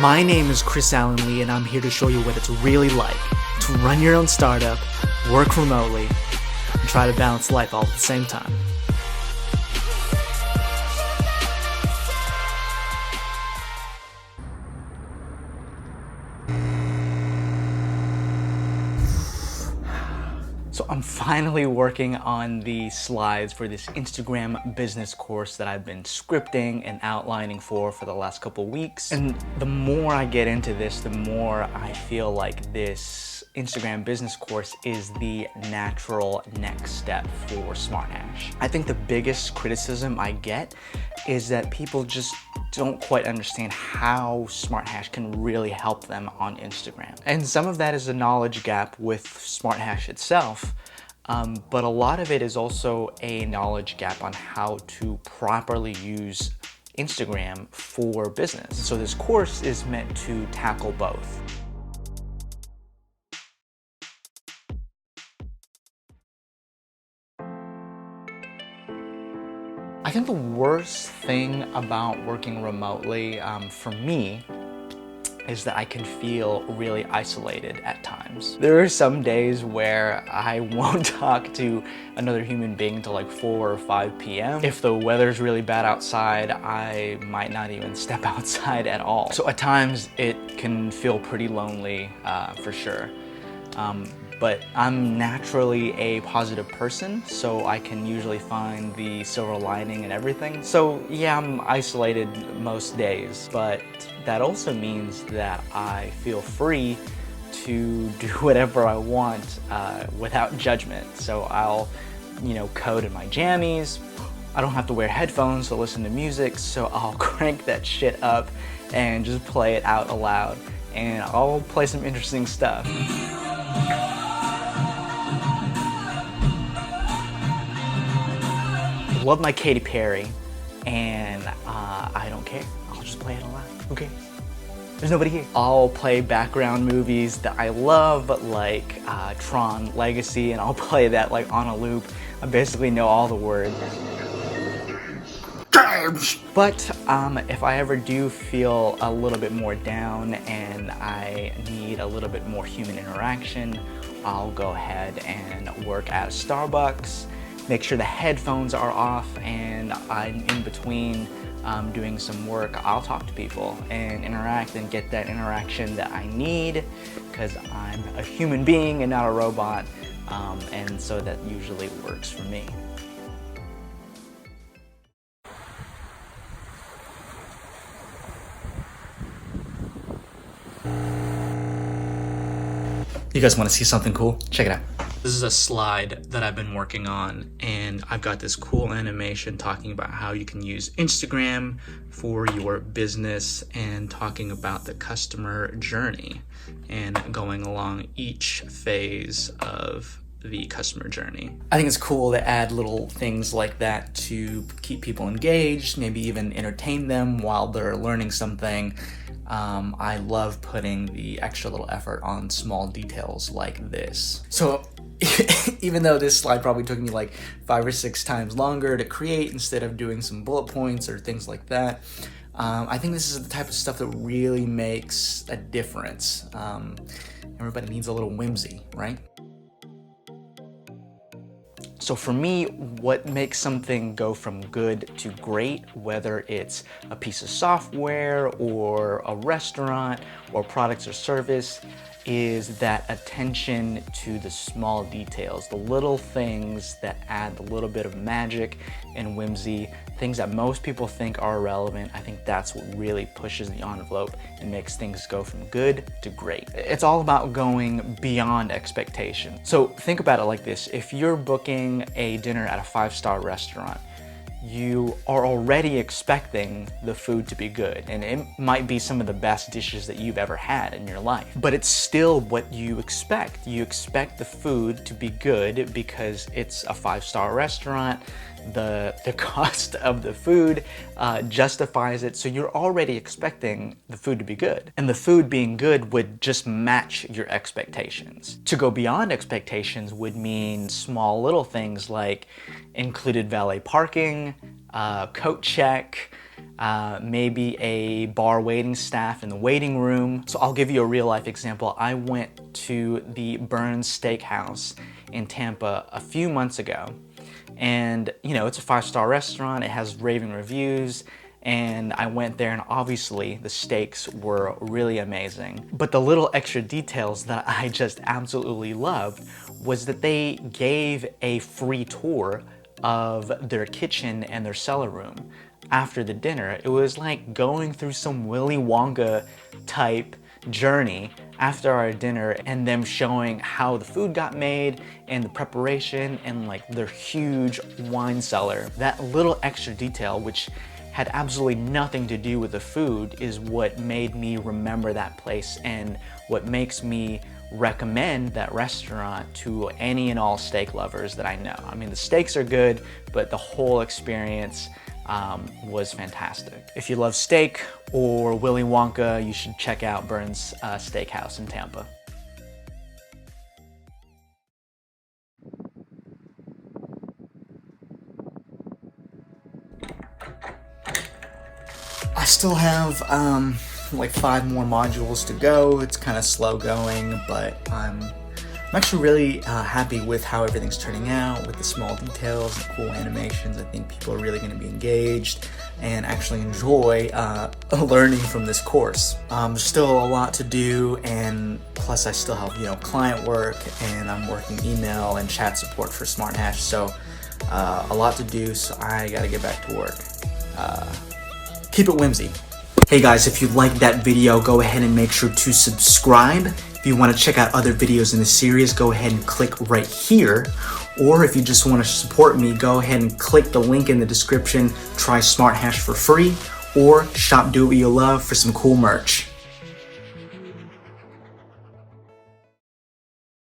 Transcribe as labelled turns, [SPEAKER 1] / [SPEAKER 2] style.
[SPEAKER 1] My name is Chris Allen Lee, and I'm here to show you what it's really like to run your own startup, work remotely, and try to balance life all at the same time. So I'm finally working on the slides for this Instagram business course that I've been scripting and outlining for the last couple weeks. And the more I get into this, the more I feel like this Instagram business course is the natural next step for SmartHash. I think the biggest criticism I get is that people just don't quite understand how SmartHash can really help them on Instagram. And some of that is a knowledge gap with SmartHash itself, but a lot of it is also a knowledge gap on how to properly use Instagram for business. So this course is meant to tackle both. I think the worst thing about working remotely for me is that I can feel really isolated at times. There are some days where I won't talk to another human being until like 4 or 5 p.m. If the weather's really bad outside, I might not even step outside at all. So at times it can feel pretty lonely for sure. But I'm naturally a positive person, so I can usually find the silver lining in everything. So yeah, I'm isolated most days, but that also means that I feel free to do whatever I want without judgment. So I'll, code in my jammies. I don't have to wear headphones to listen to music, so I'll crank that shit up and just play it out aloud, and I'll play some interesting stuff. Love my Katy Perry, and I don't care. I'll just play it aloud. Who cares? There's nobody here. I'll play background movies that I love, like Tron Legacy, and I'll play that like on a loop. I basically know all the words. But if I ever do feel a little bit more down and I need a little bit more human interaction, I'll go ahead and work at Starbucks, make sure the headphones are off, and I'm in between doing some work. I'll talk to people and interact and get that interaction that I need, because I'm a human being and not a robot, and so that usually works for me. You guys want to see something cool? Check it out. This is a slide that I've been working on, and I've got this cool animation talking about how you can use Instagram for your business and talking about the customer journey and going along each phase of the customer journey. I think it's cool to add little things like that to keep people engaged, maybe even entertain them while they're learning something. I love putting the extra little effort on small details like this. So even though this slide probably took me like 5 or 6 times longer to create instead of doing some bullet points or things like that, I think this is the type of stuff that really makes a difference. Everybody needs a little whimsy, right? So for me, what makes something go from good to great, whether it's a piece of software or a restaurant or products or service, is that attention to the small details, the little things that add a little bit of magic and whimsy, things that most people think are irrelevant. I think that's what really pushes the envelope and makes things go from good to great. It's all about going beyond expectation. So think about it like this. If you're booking a dinner at a 5-star restaurant, you are already expecting the food to be good, and it might be some of the best dishes that you've ever had in your life, but it's still what you expect. You expect the food to be good because it's a 5-star restaurant. The cost of the food justifies it, so you're already expecting the food to be good. And the food being good would just match your expectations. To go beyond expectations would mean small little things like included valet parking, coat check, maybe a bar waiting staff in the waiting room. So I'll give you a real life example. I went to the Burns Steakhouse in Tampa a few months ago, and you know, it's a 5-star restaurant, it has raving reviews, and I went there and obviously the steaks were really amazing. But the little extra details that I just absolutely loved was that they gave a free tour of their kitchen and their cellar room after the dinner. It was like going through some Willy Wonka type journey after our dinner, and them showing how the food got made and the preparation and like their huge wine cellar. That little extra detail, which had absolutely nothing to do with the food, is what made me remember that place and what makes me recommend that restaurant to any and all steak lovers that I know. I mean, the steaks are good, but the whole experience was fantastic. If you love steak or Willy Wonka, you should check out Burns Steakhouse in Tampa. I still have like 5 more modules to go. It's kind of slow going, but I'm actually really happy with how everything's turning out, with the small details and cool animations. I think people are really going to be engaged and actually enjoy learning from this course. There's still a lot to do, and plus I still have, you know, client work, and I'm working email and chat support for SmartHash, so a lot to do, so I gotta get back to work. Keep it whimsy. Hey guys, if you liked that video, go ahead and make sure to subscribe. If you want to check out other videos in the series, go ahead and click right here. Or if you just want to support me, go ahead and click the link in the description. Try SmartHash for free, or shop Do What You Love for some cool merch.